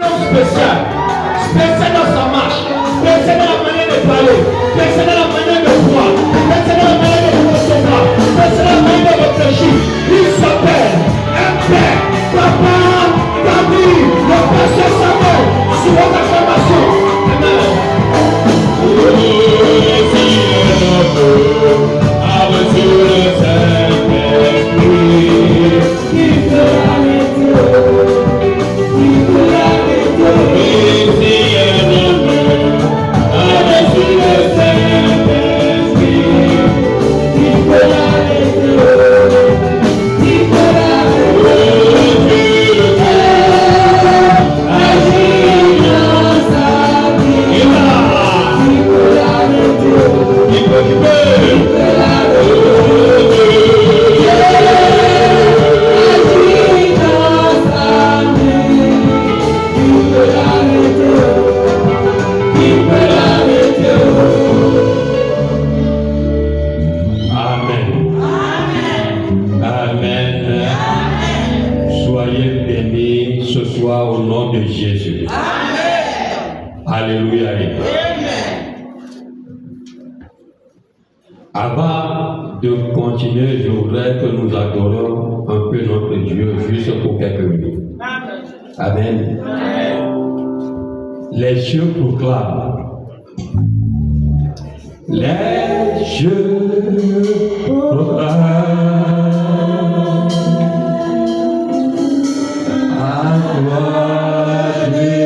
Spécial. Spécial dans sa marche. Spécial dans la manière de parler. Spécial dans la manière de voir. Spécial dans la manière de recevoir. Spécial dans la manière de réfléchir. Il s'appelle un père, papa, David, le pasteur Samuel, sur votre acclamation. Amen. Avant de continuer, je voudrais que nous adorions un peu notre Dieu juste pour quelques minutes. Amen. Les cieux proclament. Les cieux proclament. À toi, Dieu,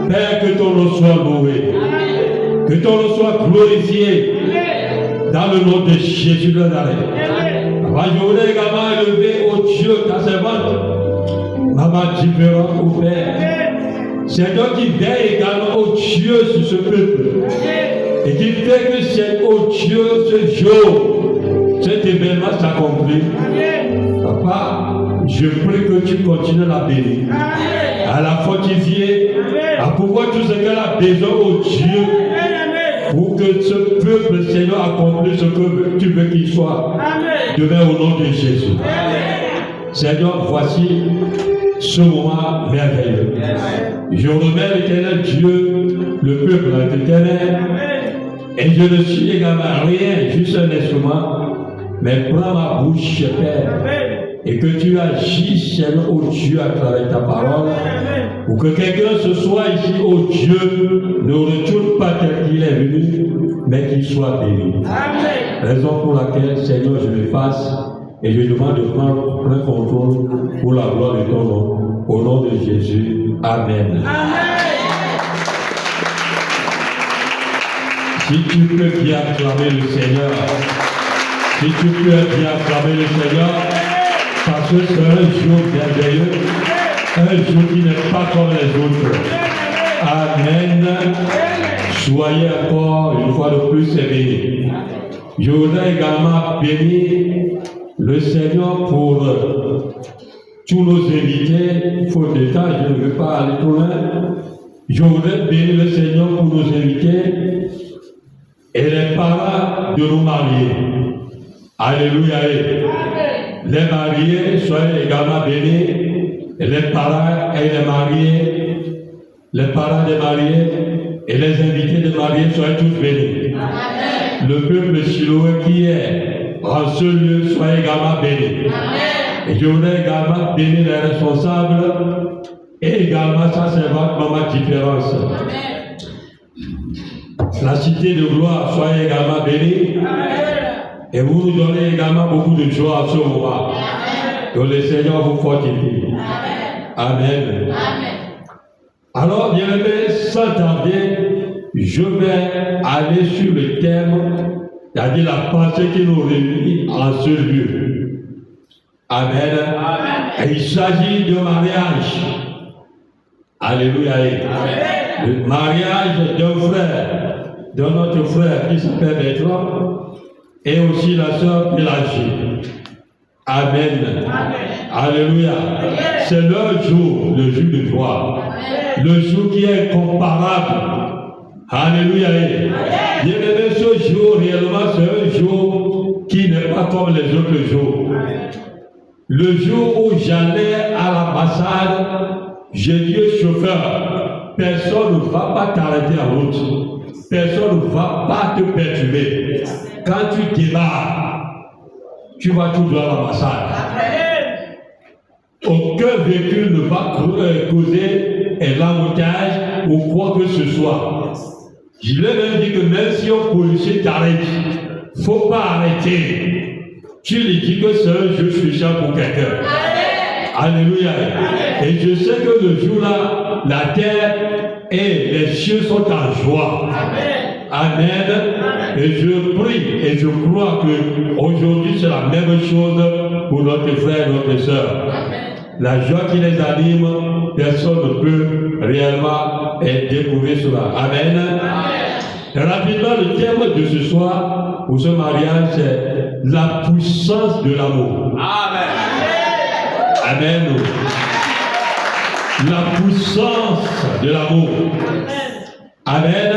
Père, que ton nom soit loué, que ton nom soit glorifié dans le nom de Jésus de Nazareth. Je voudrais également élever au Dieu ta servante, maman différent au Père. C'est toi qui veille également au Dieu sur ce peuple et qui fait que c'est au Dieu ce jour, cet événement s'accomplit. Papa, je prie que tu continues la bénir, à la fortifier, à pouvoir tout ce qu'elle a besoin au Dieu, pour que ce peuple, Seigneur, accomplisse ce que tu veux qu'il soit. Demain, au nom de Jésus. Seigneur, voici ce moment merveilleux. Je remets l'éternel Dieu, le peuple à l'éternel, et je ne suis également rien, juste un instrument, mais prends ma bouche, Père. et que tu agis, Seigneur, oh Dieu, à travers ta parole, pour que quelqu'un ce soit ici, oh Dieu, ne retourne pas tel qu'il est venu, mais qu'il soit béni. Raison pour laquelle, Seigneur, je me fasse et je demande de prendre plein contrôle pour la gloire de ton nom. Au nom de Jésus. Amen. Si tu peux bien acclamer le Seigneur, si tu peux bien acclamer le Seigneur, parce que c'est un jour merveilleux, un jour qui n'est pas comme les autres. Amen. Soyez encore une fois de plus bénis. Je voudrais également bénir le Seigneur pour tous nos invités. Faute de temps, je ne veux pas aller trop loin. Je voudrais bénir le Seigneur pour nos invités et les parents de nos mariés. Alléluia. Les mariés, soyez également bénis. Et les parents et les mariés, les parents des mariés et les invités des mariés, soyez tous bénis. Amen. Le peuple Siloé qui est en ce lieu, soyez également bénis. Et je voudrais également bénir les responsables et également sa servante Maman Différence. La cité de gloire, soyez également bénis. Et vous nous donnez également beaucoup de joie à ce moment. Que le Seigneur vous fortifie. Amen. Amen. Alors, bien aimé, sans tarder, je vais aller sur le thème, c'est-à-dire la pensée qui nous réunit en ce lieu. Amen. Amen. Et il s'agit de mariage. Alléluia. Amen. Le mariage d'un frère, de notre frère qui s'appelle Bertrand, et aussi la sœur Pélagie. Amen. Amen. Alléluia. C'est leur jour, le jour de joie. Amen. Le jour qui est incomparable. Alléluia. Bien aimé, ce jour, réellement, c'est un jour qui n'est pas comme les autres jours. Amen. Le jour où j'allais à l'ambassade, j'ai dit au chauffeur, personne ne va pas t'arrêter en route. Personne ne va pas te perturber. Quand tu démarres, tu vas tout droit à l'ambassade. Aucun véhicule ne va causer un embouteillage ou quoi que ce soit. Je lui ai même dit que même si un policier t'arrête, il ne faut pas arrêter. Tu lui dis que c'est un jeu spécial pour quelqu'un. Alléluia. Et je sais que le jour-là, la terre et les cieux sont en joie. Amen. Et je prie et je crois que aujourd'hui c'est la même chose pour notre frère et notre soeur. La joie qui les anime, personne ne peut réellement découvrir cela. Amen. Rapidement, le thème de ce soir pour ce mariage, c'est la puissance de l'amour. Amen. Amen. La puissance de l'amour. Amen.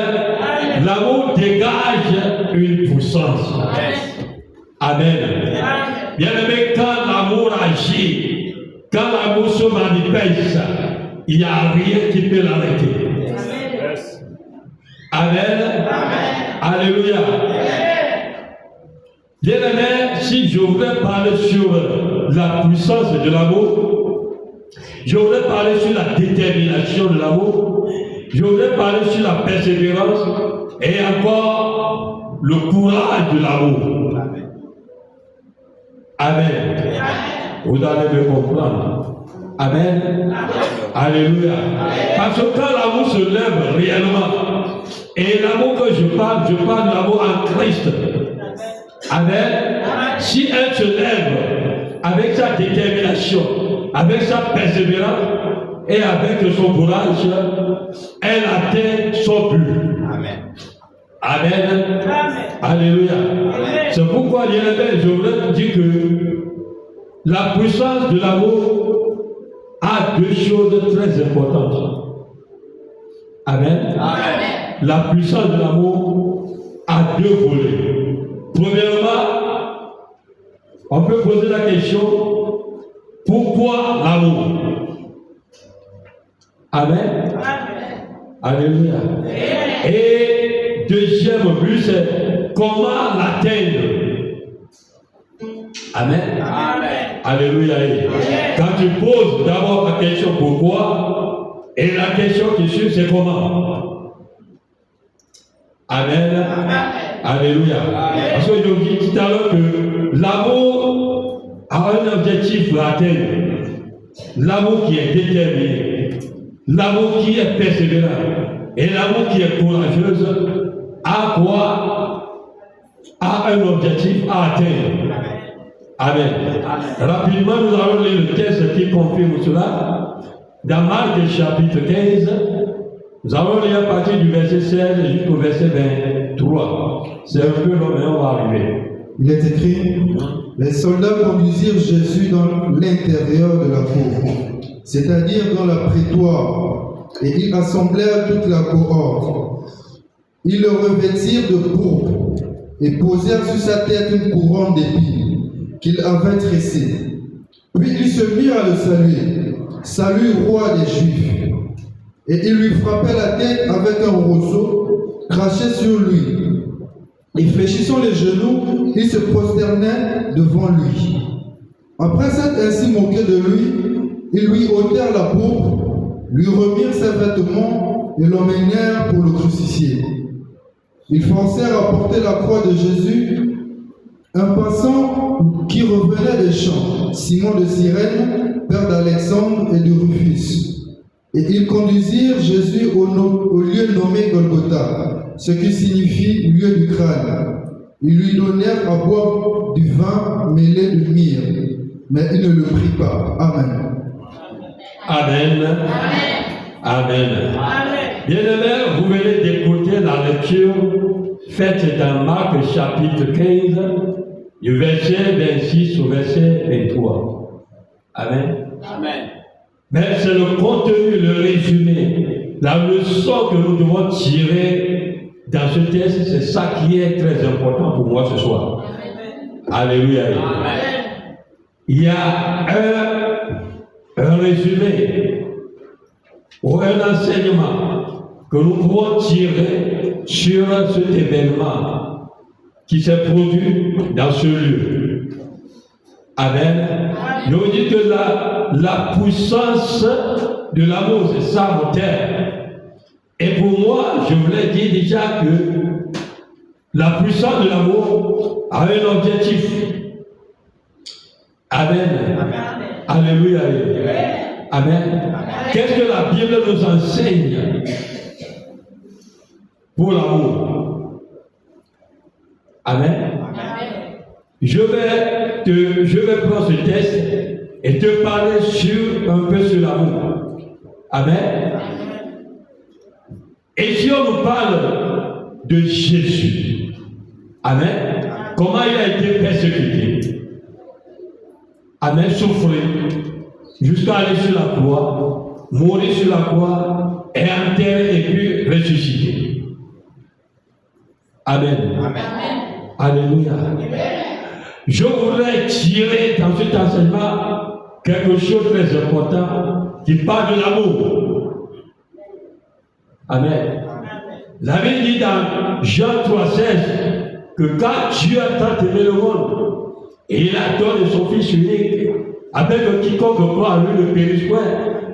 L'amour dégage une puissance. Amen. Bien aimé, quand l'amour agit, quand l'amour se manifeste, il n'y a rien qui peut l'arrêter. Amen. Alléluia. Bien aimé, si je voudrais parler sur la puissance de l'amour, je voudrais parler sur la détermination de l'amour, je voudrais parler sur la persévérance et encore le courage de l'amour. Amen. Vous allez me comprendre. Amen. Alléluia. Parce que quand l'amour se lève réellement, et l'amour que je parle de l'amour en Christ. Amen. Si elle se lève avec sa détermination, avec sa persévérance et avec son courage, elle atteint son but. Amen. Amen. Alléluia. C'est pourquoi je voulais dire que la puissance de l'amour a deux choses très importantes. Amen. Amen. La puissance de l'amour a deux volets. Premièrement, on peut poser la question, pourquoi l'amour? Amen. Alléluia. Et deuxième but, c'est comment l'atteindre. Amen. Alléluia. Quand tu poses d'abord la question pourquoi, et la question qui suit, c'est comment. Amen. Alléluia. Parce que je dis tout à l'heure que l'amour a un objectif à atteindre. L'amour qui est déterminé, l'amour qui est persévérant et l'amour qui est courageux a quoi? A un objectif à atteindre. Amen. Rapidement, nous allons lire le texte qui confirme cela. Dans Marc chapitre 15, nous allons lire à partir du verset 16 jusqu'au verset 23. C'est un peu long, mais on va arriver. Il est écrit, les soldats conduisirent Jésus dans l'intérieur de la cour, c'est-à-dire dans la prétoire, et ils rassemblèrent toute la cohorte. Ils le revêtirent de pourpre et posèrent sur sa tête une couronne d'épines qu'il avait tressée. Puis ils se mirent à le saluer. Salut, roi des Juifs. Et ils lui frappaient la tête avec un roseau, crachaient sur lui. Et fléchissant les genoux, ils se prosternaient devant lui. Après s'être ainsi moqué de lui, ils lui ôtèrent la pourpre, lui remirent ses vêtements et l'emmenèrent pour le crucifier. Ils forcèrent à porter la croix de Jésus un passant qui revenait des champs, Simon de Cyrène, père d'Alexandre et de Rufus. Et ils conduisirent Jésus au lieu nommé Golgotha, ce qui signifie lieu du crâne. Ils lui donnèrent à boire du vin mêlé de myrrhe, mais il ne le prit pas. Amen. Amen. Amen. Bien-aimés, vous venez d'écouter la lecture faite dans Marc chapitre 15, du verset 26 au verset 23. Amen. Amen. Mais c'est le contenu, le résumé, la leçon que nous devons tirer dans ce texte, c'est ça qui est très important pour moi ce soir. Alléluia. Amen. Il y a un résumé ou un enseignement que nous pouvons tirer sur cet événement qui s'est produit dans ce lieu. Amen. Je vous dis que la puissance de l'amour, c'est ça mon terme. Et pour moi, je voulais dire déjà que la puissance de l'amour a un objectif. Amen. Alléluia. Amen. Qu'est-ce que la Bible nous enseigne pour l'amour? Amen. Je vais prendre ce texte et te parler un peu sur l'amour. Amen. Et si on nous parle de Jésus, amen, comment il a été persécuté, amen, souffrir, jusqu'à aller sur la croix, mourir sur la croix, et enterré et puis ressusciter. Amen. Amen. Alléluia. Je voudrais tirer dans cet enseignement quelque chose de très important qui parle de l'amour. Amen. La Bible dit dans Jean 3,16 que quand Dieu a tant aimé le monde, et il a donné son Fils unique, avec quiconque croit en lui ne périsse point,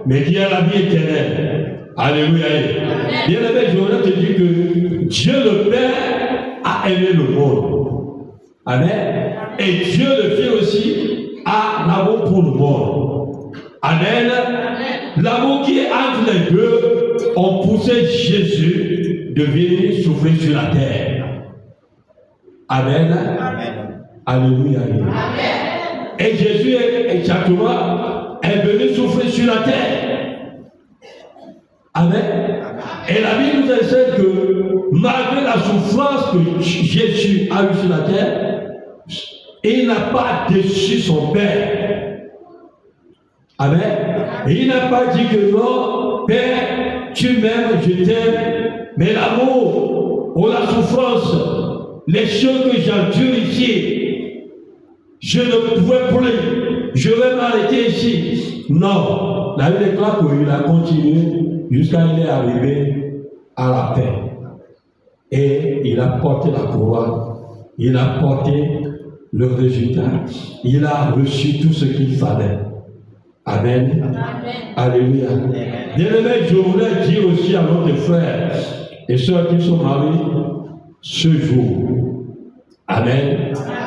mais qui a la vie éternelle. Alléluia. Bien aimé, je voudrais te dire que Dieu le Père a aimé le monde. Amen. Et Dieu le Fils aussi a l'amour pour le monde. Amen. L'amour qui est entre les deux ont poussé Jésus de venir souffrir sur la terre. Amen. Alléluia. Et Jésus exactement est venu souffrir sur la terre. Amen. Et la Bible nous enseigne que malgré la souffrance que Jésus a eue sur la terre, il n'a pas déçu son Père. Amen. Et il n'a pas dit que non, Père, tu m'aimes, je t'aime, mais l'amour ou la souffrance, les choses que j'endure ici, je ne pouvais plus, je vais m'arrêter ici. Non, la Bible déclare qu'il a continué jusqu'à il est arrivé à la paix. Et il a porté la couronne, il a porté le résultat. Il a reçu tout ce qu'il fallait. Amen. Amen. Alléluia. Bien-aimé, je voulais dire aussi à notre frères et sœurs qui sont mariés ce jour. Amen. Amen.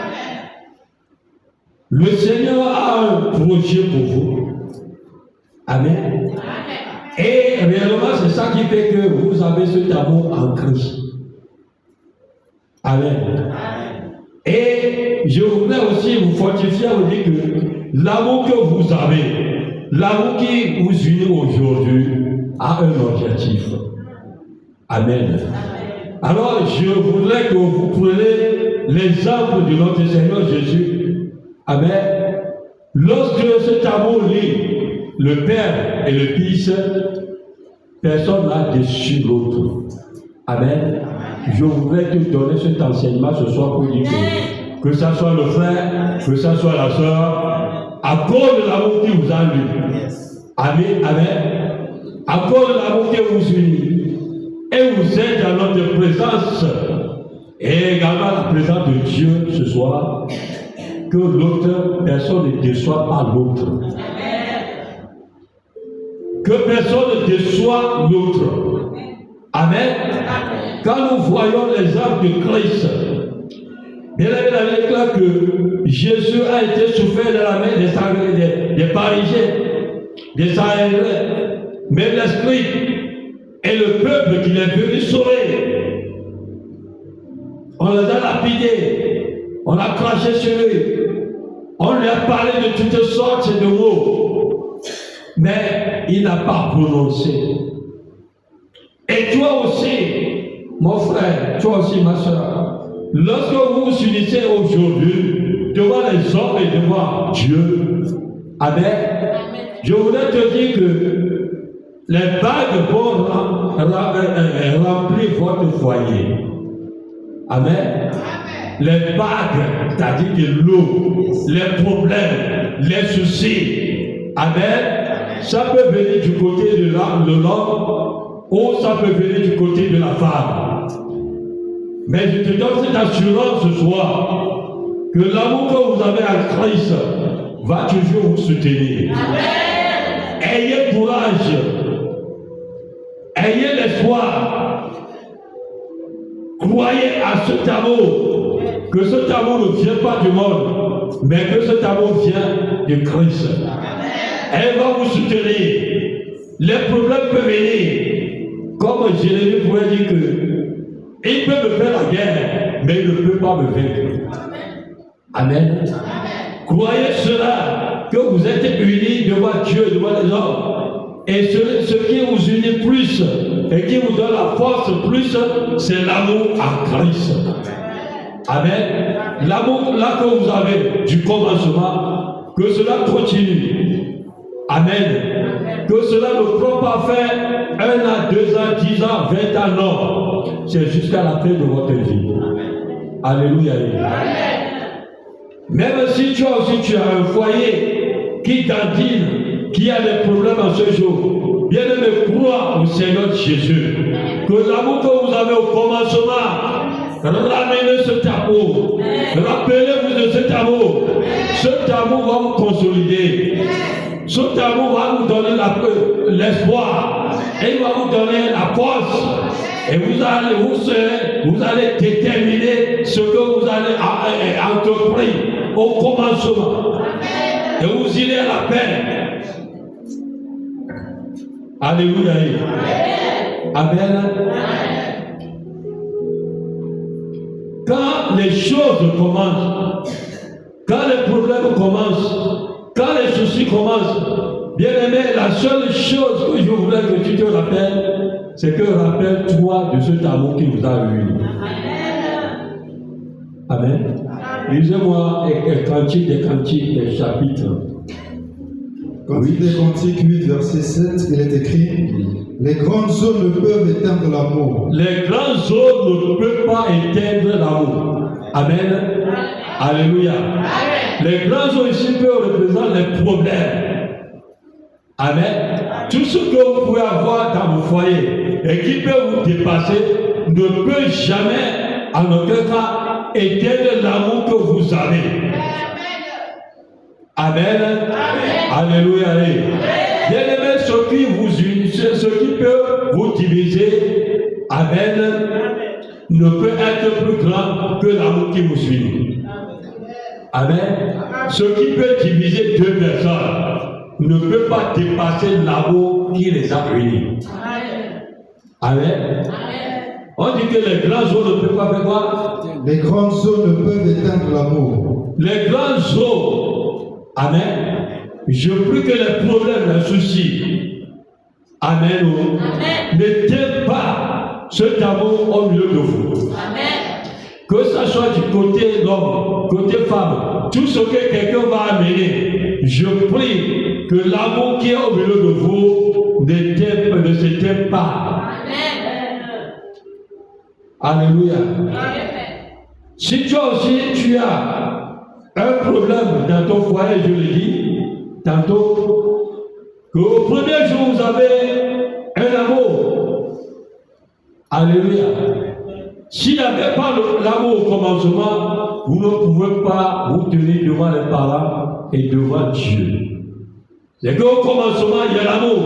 Le Seigneur a un projet pour vous. Amen. Et réellement, c'est ça qui fait que vous avez cet amour en Christ. Amen. Et je voudrais aussi vous fortifier à vous dire que l'amour que vous avez, l'amour qui vous unit aujourd'hui, a un objectif. Amen. Alors, je voudrais que vous preniez l'exemple de notre Seigneur Jésus. Amen. Lorsque cet amour lie le Père et le Fils, personne n'a déçu l'autre. Amen. Je voudrais te donner cet enseignement ce soir pour dire que ça soit le frère, que ça soit la soeur, à cause de l'amour qui vous a uni. Amen. Amen. À cause de l'amour qui vous unit. Et vous êtes dans notre présence. Et également la présence de Dieu ce soir. Que l'autre personne ne déçoit pas l'autre. Que personne ne déçoit l'autre. Amen. Quand nous voyons les âmes de Christ, bien évidemment, il est clair que Jésus a été souffert de la main des Parisiens, des Sahéliens, mais l'Esprit et le peuple qu'il est venu sauver. On les a lapidés, on a craché sur eux, on lui a parlé de toutes sortes de mots, mais il n'a pas prononcé. Et toi aussi, mon frère, toi aussi, ma soeur, lorsque vous vous unissez aujourd'hui devant les hommes et devant Dieu, Amen, je voudrais te dire que les bagues vont remplir votre foyer. Amen. Les bagues, c'est-à-dire que l'eau, les problèmes, les soucis, Amen, ça peut venir du côté de l'homme, ou ça peut venir du côté de la femme. Mais je te donne cette assurance ce soir que l'amour que vous avez en Christ va toujours vous soutenir. Amen. Ayez courage. Ayez l'espoir. Croyez à cet amour. Que cet amour ne vient pas du monde, mais que cet amour vient de Christ. Amen. Elle va vous soutenir. Les problèmes peuvent venir. Comme Jérémie pouvait dire que il peut me faire la guerre, mais il ne peut pas me vaincre. Amen. Amen. Croyez cela, que vous êtes unis devant Dieu, devant les hommes. Et ce qui vous unit plus et qui vous donne la force plus, c'est l'amour à Christ. Amen. L'amour là que vous avez du commencement, que cela continue. Amen. Que cela ne prend pas faire 1 an, 2 ans, 10 ans, 20 ans, non. C'est jusqu'à la fin de votre vie. Alléluia. Même si tu as un foyer qui dandine, qui a des problèmes en ce jour, bien aimé, crois au Seigneur Jésus. Que l'amour que vous avez au commencement, ramenez cet amour. Rappelez-vous de cet amour. Cet amour va vous consolider. Cet amour va vous donner l'espoir. Et il va vous donner la force. Et vous allez déterminer ce que vous allez entreprendre au commencement. Et vous irez à la paix. Alléluia. Amen. Quand les choses commencent, quand les problèmes commencent, quand les soucis commencent, bien aimé, la seule chose que je voudrais que tu te rappelles, c'est que rappelle-toi de cet amour qui vous a uni. Amen. Lisez-moi des cantiques, des chapitres. Cantique des Cantiques 8, verset 7, il est écrit: les grandes eaux ne peuvent éteindre l'amour. Les grandes eaux ne peuvent pas éteindre l'amour. Amen. Alléluia. Les grandes eaux ici peuvent représenter les problèmes. Amen. Tout ce que vous pouvez avoir dans vos foyers et qui peut vous dépasser ne peut jamais, en aucun cas, éteindre l'amour que vous avez. Amen. Alléluia. Bien-aimés, ce qui vous unit, ce qui peut vous diviser, amen, ne peut être plus grand que l'amour qui vous unit. Amen. Ce qui peut diviser deux personnes ne peut pas dépasser l'amour qui les a unis. Amen. On dit que les grands eaux ne peuvent pas faire quoi? Les grandes eaux ne peuvent éteindre l'amour. Les grandes eaux, amen. Je prie que les problèmes, les soucis, amen, n'éteignent pas cet amour au milieu de vous. Amen. Que ce soit du côté l'homme, côté femme, tout ce que quelqu'un va amener, je prie que l'amour qui est au milieu de vous ne s'éteigne pas. Alléluia. Si toi aussi tu as un problème dans ton foyer, je le dis tantôt, que au premier jour vous avez un amour. Alléluia. S'il n'y avait pas l'amour au commencement, vous ne pouvez pas vous tenir devant les parents et devant Dieu. C'est qu'au commencement, il y a l'amour.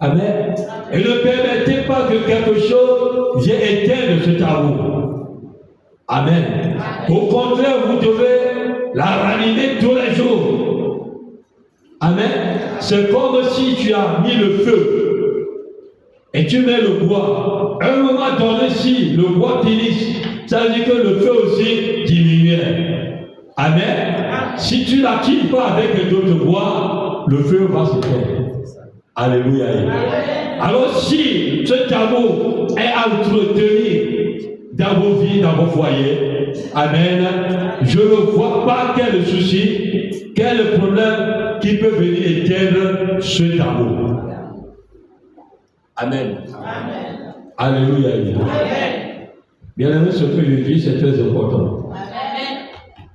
Amen. Et ne permettez pas que quelque chose vienne éteindre cet amour. Amen. Au contraire, vous devez la ranimer tous les jours. Amen. C'est comme si tu as mis le feu et tu mets le bois. À un moment donné, si le bois finisse, ça veut dire que le feu aussi diminuait. Amen. Si tu ne la quittes pas avec d'autres bois, le feu va s'éteindre. Alléluia. Alors si cet amour est à entretenir dans vos vies, dans vos foyers, amen, je ne vois pas quel souci, quel problème qui peut venir éteindre cet amour. Amen. Alléluia. Bien aimé, ce que je dis, c'est très important.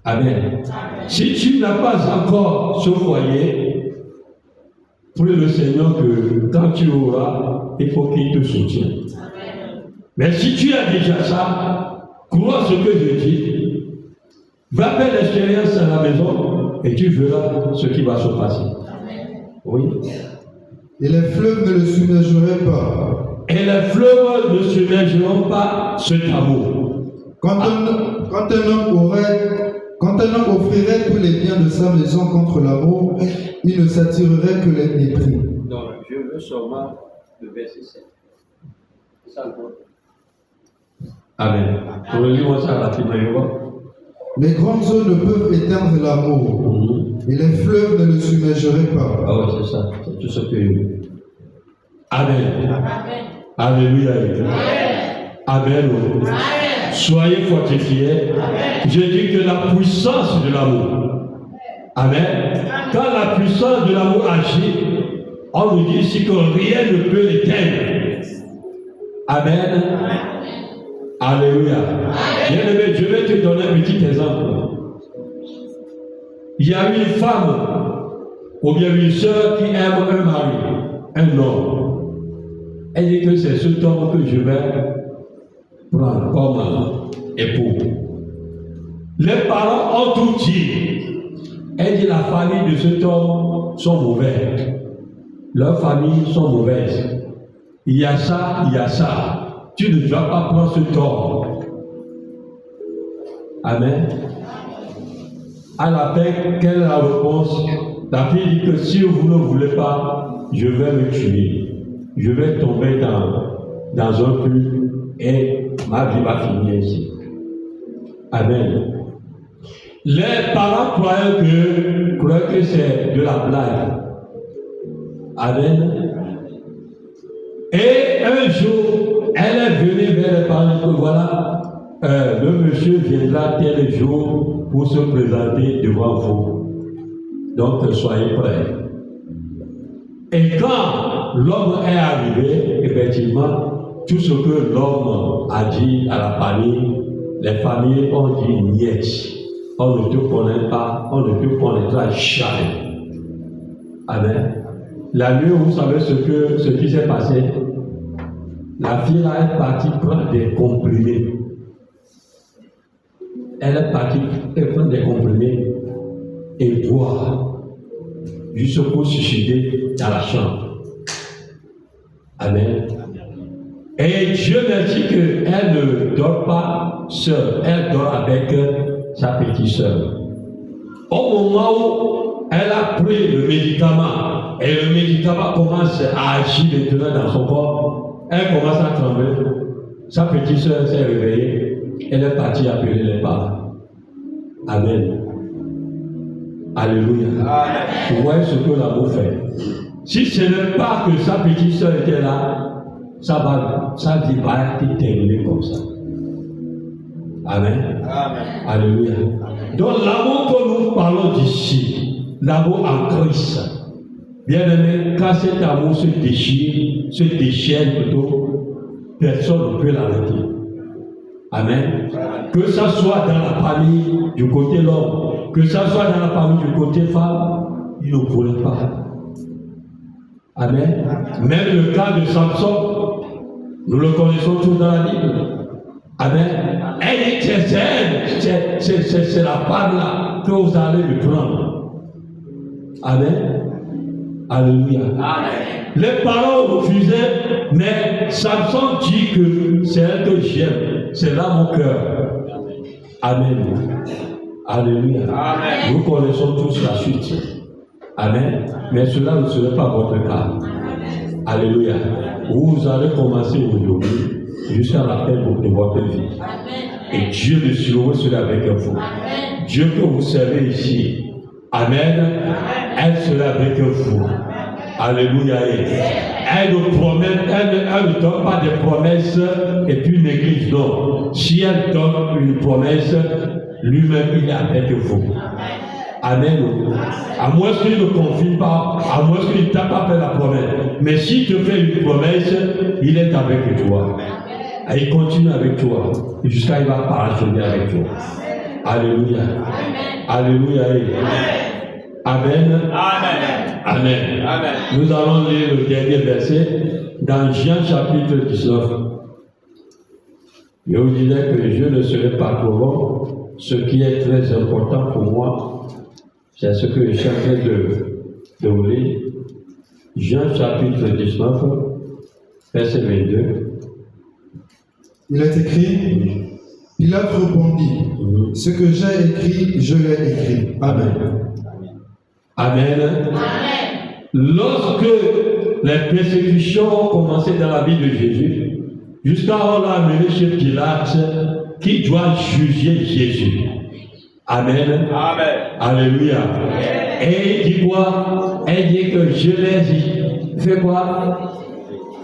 Amen. Si tu n'as pas encore ce foyer, prie le Seigneur que quand tu auras, il faut qu'il te soutienne. Mais si tu as déjà ça, crois ce que je dis, va faire l'expérience à la maison et tu verras ce qui va se passer. Oui. Et les fleuves ne le submergeraient pas. Et les fleuves ne submergeront pas cet amour. Quand un homme offrirait tous les biens de sa maison contre l'amour, il ne s'attirerait que les mépris. Non, je veux seulement le verset 7. C'est ça le point. Amen. Relis-moi ça rapidement, je vois. Les grandes eaux ne peuvent éteindre l'amour, et les fleuves ne le submergeraient pas. Ah ouais, c'est ça. C'est tout ce que je veux. Amen. Alléluia. Amen. Soyez fortifiés. Je dis que la puissance de l'amour. Amen. Quand la puissance de l'amour agit, on nous dit ici que rien ne peut l'éteindre. Amen. Alléluia. Bien-aimé, je vais te donner un petit exemple. Il y a une femme ou bien une soeur qui aime un mari, un homme. Elle dit que c'est cet homme que je vais prendre comme époux. Les parents ont tout dit. Elle dit la famille de cet homme sont mauvaises. Leurs familles sont mauvaises. Il y a ça, il y a ça. Tu ne dois pas prendre cet homme. Amen. À la paix, quelle est la réponse? La fille dit que si vous ne voulez pas, je vais me tuer. Je vais tomber dans un puits et ma vie va finir ici. Amen. Les parents croient que c'est de la blague. Amen. Et un jour, elle est venue vers les parents que voilà, le monsieur viendra tel jour pour se présenter devant vous. Donc, soyez prêts. Et quand l'homme est arrivé, effectivement, tout ce que l'homme a dit à la famille, les familles ont dit niet. On ne te connaît pas, on ne te connaîtra jamais. Amen. La nuit, vous savez ce qui s'est passé? La fille là est partie prendre des comprimés. elle est partie, elle prend des comprimés et boit juste pour se suicider dans la chambre. Amen. Et Dieu merci qu'elle ne dort pas seule, elle dort avec sa petite sœur. Au moment où elle a pris le médicament, et le médicament commence à agir maintenant dans son corps, elle commence à trembler. Sa petite sœur s'est réveillée, elle est partie appeler les parents. Amen. Alléluia. Vous voyez ce que l'amour fait. Si ce n'est pas que sa petite sœur était là, sa vie va être terminée comme ça. Amen. Amen. Alléluia. Donc l'amour que nous parlons d'ici, l'amour en Christ, bien aimé, quand cet amour se déchaîne plutôt, personne ne peut l'arrêter. Amen. Que ça soit dans la famille du côté l'homme, que ça soit dans la famille du côté femme, il ne pourrait pas. Amen. Même le cas de Samson, nous le connaissons tous dans la Bible. Amen. Elle était saine, c'est la femme là que vous allez lui prendre. Amen. Alléluia. Amen. Les parents refusaient, mais Samson dit que c'est elle que j'aime, c'est là mon cœur. Amen. Alléluia. Amen. Nous connaissons tous la suite. Amen. Mais cela ne serait pas votre cas. Alléluia. Vous allez commencer aujourd'hui jusqu'à la fin de votre vie. Et Dieu de Siloé sera avec vous. Dieu que vous servez ici. Amen. Elle sera avec vous. Alléluia. Elle ne donne pas des promesses et puis néglige. Non. Si elle donne une promesse, lui-même il est avec vous. Amen. À moins qu'il ne confie pas, à moins qu'il ne t'a pas fait la promesse. Mais s'il te fait une promesse, il est avec toi. Et il continue avec toi. Jusqu'à il va parachuter avec toi. Alléluia. Alléluia. Amen. Amen. Amen. Amen. Nous allons lire le dernier verset dans Jean chapitre 19. Je vous disais que je ne serai pas trop long. Ce qui est très important pour moi, c'est ce que je suis en train de vous lire. Jean chapitre 19, verset 22. Il est écrit, Pilate répondit, ce que j'ai écrit, je l'ai écrit. Amen. Amen. Amen. Lorsque les persécutions ont commencé dans la vie de Jésus, jusqu'à on l'a amené chez Pilate, qui doit juger Jésus. Amen. Amen. Alléluia. Amen. Et il dit quoi? Elle dit que je l'ai dit. Fais quoi?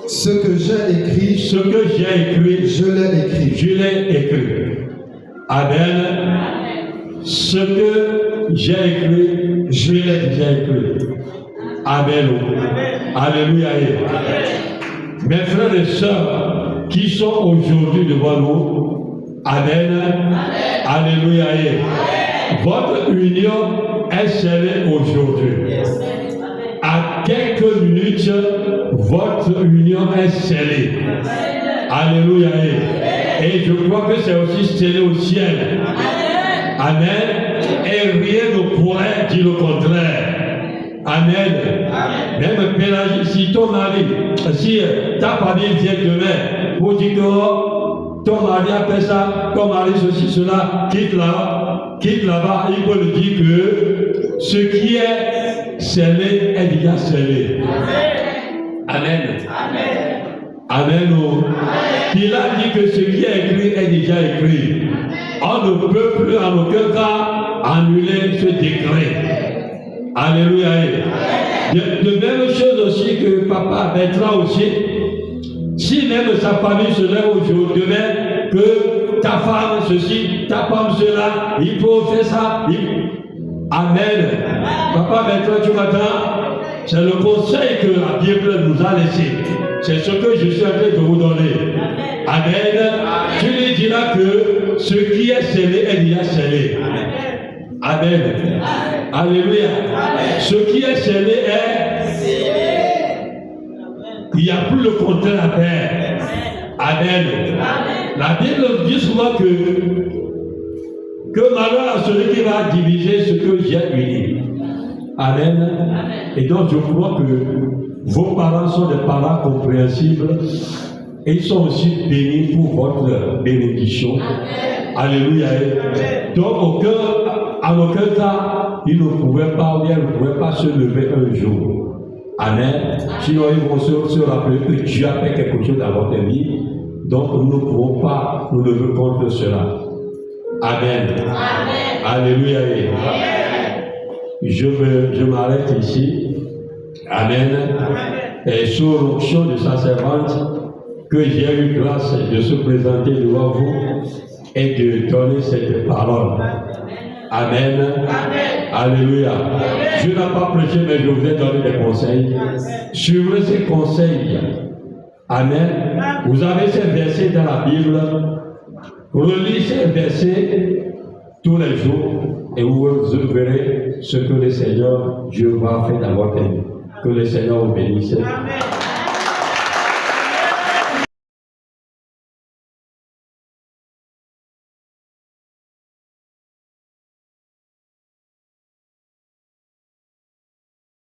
Ce que j'ai écrit, je l'ai écrit. Je l'ai écrit. Amen. Ce que j'ai écrit, je l'ai déjà écrit. Amen. Alléluia. Mes frères et sœurs qui sont aujourd'hui devant nous, Amen. Alléluia. Votre union est scellée aujourd'hui. À quelques minutes, votre union est scellée. Alléluia. Et je crois que c'est aussi scellé au ciel. Amen. Et rien ne pourrait dire le contraire. Amen. Même Pélagie, si ton mari, si ta famille vient demain pour dire que ton mari a fait ça, ton mari ceci, cela, quitte là-bas, il faut le dire que ce qui est scellé est déjà scellé. Amen. Amen. Il a dit que ce qui est écrit est déjà écrit. On ne peut plus en aucun cas annuler ce décret. Alléluia. De même chose aussi que papa mettra aussi. Si même sa famille se lève aujourd'hui, demain, que ta femme ceci, ta femme cela, il faut faire ça. Amen. Papa mettra tu m'attends. C'est le conseil que la Bible nous a laissé. C'est ce que je suis en train de vous donner. Amen. Tu lui diras que ce qui est scellé est déjà scellé. Amen. Alléluia. Ce qui est scellé est scellé. Il n'y a plus le contraire à faire. Amen. La Bible dit souvent que Que malheur à celui qui va diviser ce que j'ai uni. Amen. Et donc je crois que vos parents sont des parents compréhensibles et ils sont aussi bénis pour votre bénédiction. Alléluia. Donc en aucun cas, ils ne pouvaient pas, ou bien ne pouvaient pas se lever un jour. Amen. Sinon, ils vont se rappeler que Dieu a fait quelque chose dans votre vie. Donc, nous ne pouvons pas nous lever contre cela. Amen. Alléluia. Je m'arrête ici. Amen. Et sous l'onction de sa servante, que j'ai eu grâce de se présenter devant vous et de donner cette parole. Amen. Alléluia. Je n'ai pas prêché, mais je vous ai donné des conseils. Suivez ces conseils. Amen. Vous avez ces versets dans la Bible. Relisez ces versets tous les jours et vous verrez ce que le Seigneur Dieu va faire dans votre vie. Que le Seigneur vous bénisse. Amen.